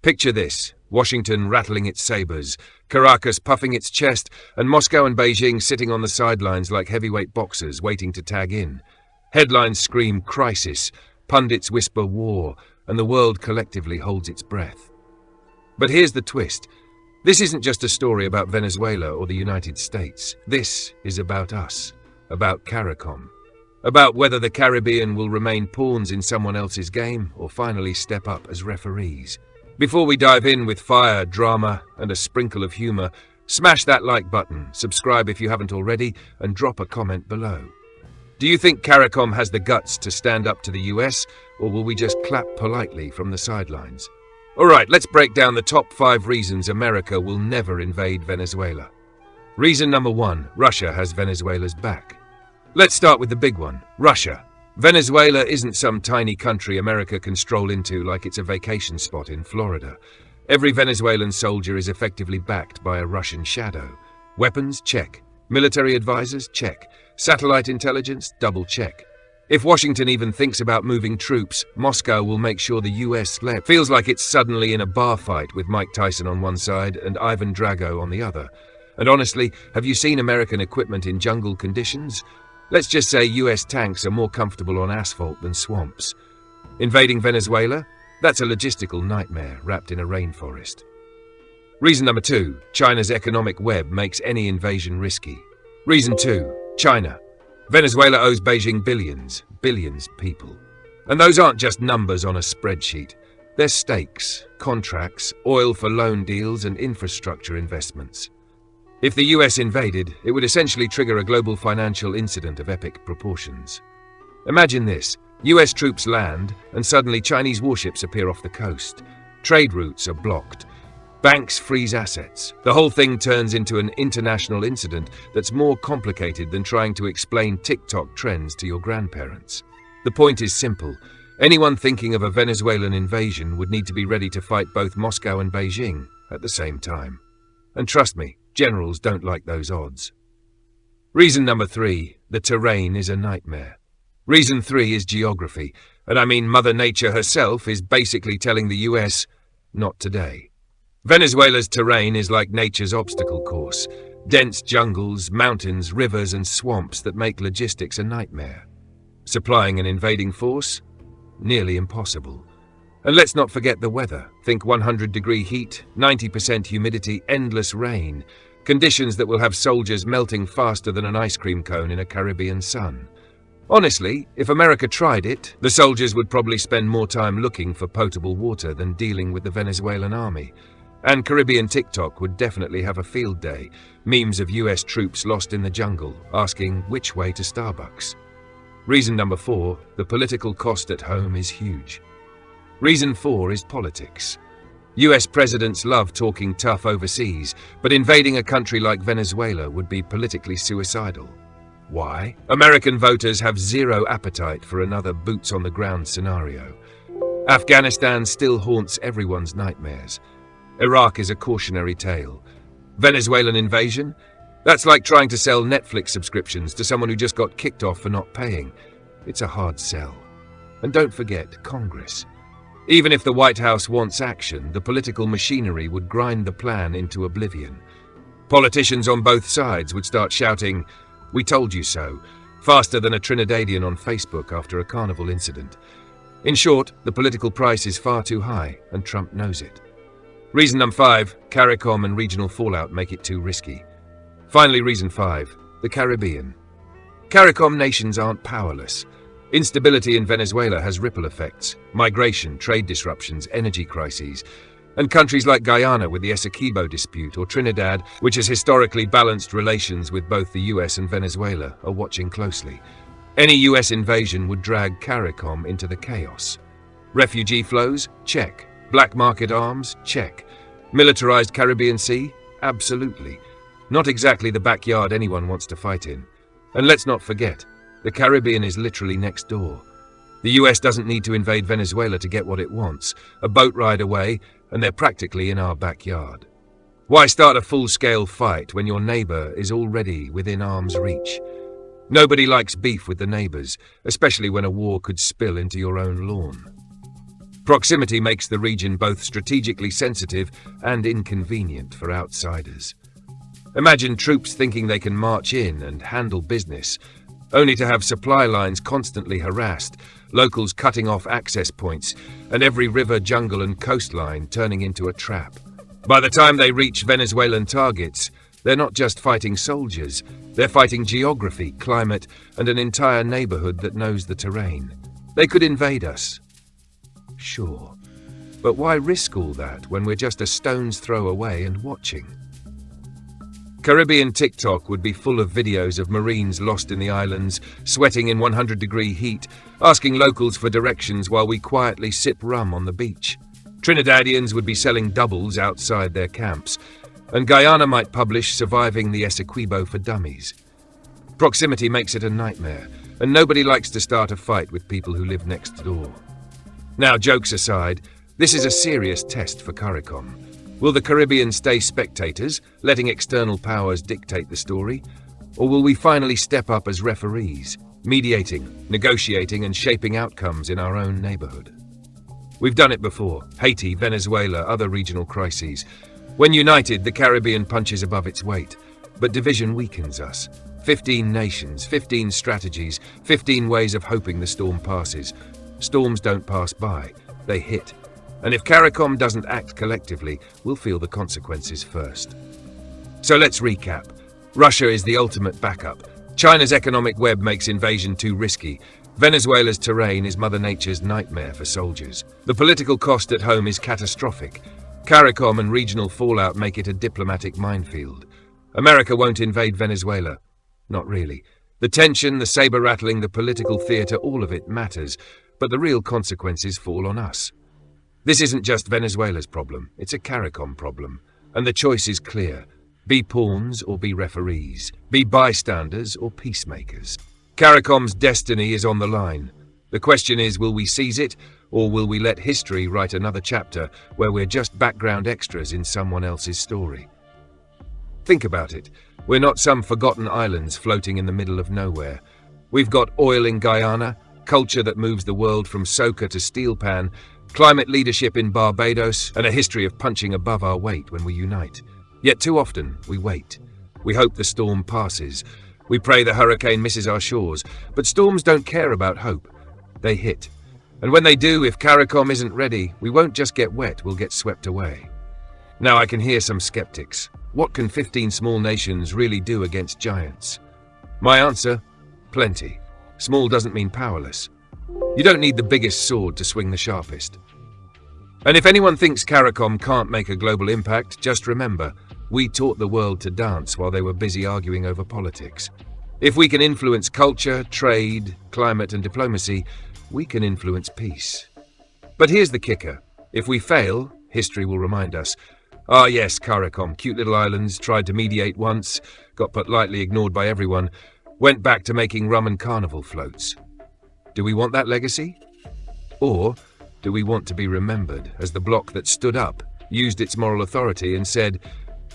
Picture this: Washington rattling its sabers, Caracas puffing its chest, and Moscow and Beijing sitting on the sidelines like heavyweight boxers waiting to tag in. Headlines scream crisis, pundits whisper war, and the world collectively holds its breath. But here's the twist. This isn't just a story about Venezuela or the United States. This is about us, about CARICOM, about whether the Caribbean will remain pawns in someone else's game or finally step up as referees. Before we dive in with fire, drama, and a sprinkle of humor, smash that like button, subscribe if you haven't already, and drop a comment below. Do you think CARICOM has the guts to stand up to the US, or will we just clap politely from the sidelines? Alright, let's break down the top 5 reasons America will never invade Venezuela. Reason number 1, Russia has Venezuela's back. Let's start with the big one, Russia. Venezuela isn't some tiny country America can stroll into like it's a vacation spot in Florida. Every Venezuelan soldier is effectively backed by a Russian shadow. Weapons? Check. Military advisors? Check. Satellite intelligence? Double check. If Washington even thinks about moving troops, Moscow will make sure the US feels like it's suddenly in a bar fight with Mike Tyson on one side and Ivan Drago on the other. And honestly, have you seen American equipment in jungle conditions? Let's just say US tanks are more comfortable on asphalt than swamps. Invading Venezuela? That's a logistical nightmare wrapped in a rainforest. Reason number 2, China's economic web makes any invasion risky. Reason 2, China. Venezuela owes Beijing billions people. And those aren't just numbers on a spreadsheet. They're stakes, contracts, oil for loan deals, and infrastructure investments. If the US invaded, it would essentially trigger a global financial incident of epic proportions. Imagine this: US troops land, and suddenly Chinese warships appear off the coast. Trade routes are blocked. Banks freeze assets. The whole thing turns into an international incident that's more complicated than trying to explain TikTok trends to your grandparents. The point is simple. Anyone thinking of a Venezuelan invasion would need to be ready to fight both Moscow and Beijing at the same time. And trust me, generals don't like those odds. Reason number 3, the terrain is a nightmare. Reason 3 is geography, and I mean Mother Nature herself is basically telling the US, not today. Venezuela's terrain is like nature's obstacle course. Dense jungles, mountains, rivers, and swamps that make logistics a nightmare. Supplying an invading force? Nearly impossible. And let's not forget the weather. Think 100-degree heat, 90% humidity, endless rain. Conditions that will have soldiers melting faster than an ice cream cone in a Caribbean sun. Honestly, if America tried it, the soldiers would probably spend more time looking for potable water than dealing with the Venezuelan army. And Caribbean TikTok would definitely have a field day. Memes of US troops lost in the jungle, asking which way to Starbucks. Reason number 4, the political cost at home is huge. Reason 4 is politics. US presidents love talking tough overseas, but invading a country like Venezuela would be politically suicidal. Why? American voters have zero appetite for another boots-on-the-ground scenario. Afghanistan still haunts everyone's nightmares. Iraq is a cautionary tale. Venezuelan invasion? That's like trying to sell Netflix subscriptions to someone who just got kicked off for not paying. It's a hard sell. And don't forget Congress. Even if the White House wants action, the political machinery would grind the plan into oblivion. Politicians on both sides would start shouting, "We told you so," faster than a Trinidadian on Facebook after a carnival incident. In short, the political price is far too high, and Trump knows it. Reason number 5, CARICOM and regional fallout make it too risky. Finally, reason 5, the Caribbean. CARICOM nations aren't powerless. Instability in Venezuela has ripple effects: migration, trade disruptions, energy crises. And countries like Guyana with the Essequibo dispute, or Trinidad, which has historically balanced relations with both the US and Venezuela, are watching closely. Any US invasion would drag CARICOM into the chaos. Refugee flows? Check. Black market arms? Check. Militarized Caribbean Sea? Absolutely. Not exactly the backyard anyone wants to fight in. And let's not forget, the Caribbean is literally next door. The US doesn't need to invade Venezuela to get what it wants. A boat ride away, and they're practically in our backyard. Why start a full-scale fight when your neighbor is already within arm's reach? Nobody likes beef with the neighbors, especially when a war could spill into your own lawn. Proximity makes the region both strategically sensitive and inconvenient for outsiders. Imagine troops thinking they can march in and handle business, only to have supply lines constantly harassed, locals cutting off access points, and every river, jungle and coastline turning into a trap. By the time they reach Venezuelan targets, they're not just fighting soldiers, they're fighting geography, climate, and an entire neighborhood that knows the terrain. They could invade us. Sure, but why risk all that when we're just a stone's throw away and watching? Caribbean TikTok would be full of videos of Marines lost in the islands, sweating in 100-degree heat, asking locals for directions while we quietly sip rum on the beach. Trinidadians would be selling doubles outside their camps, and Guyana might publish Surviving the Essequibo for Dummies. Proximity makes it a nightmare, and nobody likes to start a fight with people who live next door. Now, jokes aside, this is a serious test for CARICOM. Will the Caribbean stay spectators, letting external powers dictate the story? Or will we finally step up as referees, mediating, negotiating and shaping outcomes in our own neighborhood? We've done it before: Haiti, Venezuela, other regional crises. When united, the Caribbean punches above its weight, but division weakens us. 15 nations, 15 strategies, 15 ways of hoping the storm passes. Storms don't pass by, they hit. And if CARICOM doesn't act collectively, we'll feel the consequences first. So let's recap. Russia is the ultimate backup. China's economic web makes invasion too risky. Venezuela's terrain is Mother Nature's nightmare for soldiers. The political cost at home is catastrophic. CARICOM and regional fallout make it a diplomatic minefield. America won't invade Venezuela. Not really. The tension, the saber-rattling, the political theatre, all of it matters, but the real consequences fall on us. This isn't just Venezuela's problem, it's a CARICOM problem, and the choice is clear. Be pawns or be referees. Be bystanders or peacemakers. CARICOM's destiny is on the line. The question is, will we seize it, or will we let history write another chapter where we're just background extras in someone else's story? Think about it. We're not some forgotten islands floating in the middle of nowhere. We've got oil in Guyana, culture that moves the world from soca to steel pan, climate leadership in Barbados, and a history of punching above our weight when we unite. Yet too often, we wait. We hope the storm passes. We pray the hurricane misses our shores. But storms don't care about hope. They hit. And when they do, if CARICOM isn't ready, we won't just get wet, we'll get swept away. Now I can hear some skeptics. What can 15 small nations really do against giants? My answer? Plenty. Small doesn't mean powerless. You don't need the biggest sword to swing the sharpest. And if anyone thinks CARICOM can't make a global impact, just remember, we taught the world to dance while they were busy arguing over politics. If we can influence culture, trade, climate and diplomacy, we can influence peace. But here's the kicker. If we fail, history will remind us. Ah yes, CARICOM, cute little islands, tried to mediate once, got politely ignored by everyone, went back to making rum and carnival floats. Do we want that legacy? Or do we want to be remembered as the bloc that stood up, used its moral authority and said,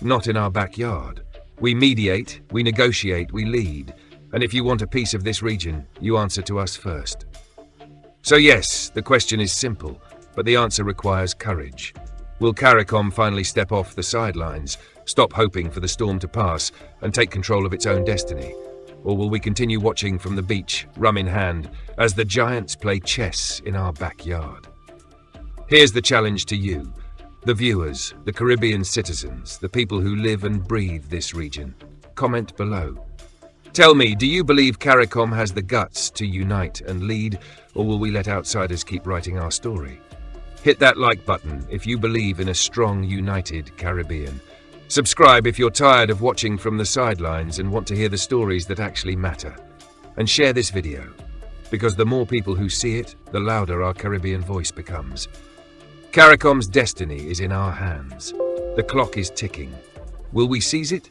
not in our backyard. We mediate, we negotiate, we lead. And if you want a piece of this region, you answer to us first. So yes, the question is simple, but the answer requires courage. Will CARICOM finally step off the sidelines, stop hoping for the storm to pass, and take control of its own destiny? Or will we continue watching from the beach, rum in hand, as the giants play chess in our backyard? Here's the challenge to you, the viewers, the Caribbean citizens, the people who live and breathe this region. Comment below. Tell me, do you believe CARICOM has the guts to unite and lead, or will we let outsiders keep writing our story? Hit that like button if you believe in a strong, united Caribbean. Subscribe if you're tired of watching from the sidelines and want to hear the stories that actually matter. And share this video, because the more people who see it, the louder our Caribbean voice becomes. CARICOM's destiny is in our hands. The clock is ticking. Will we seize it,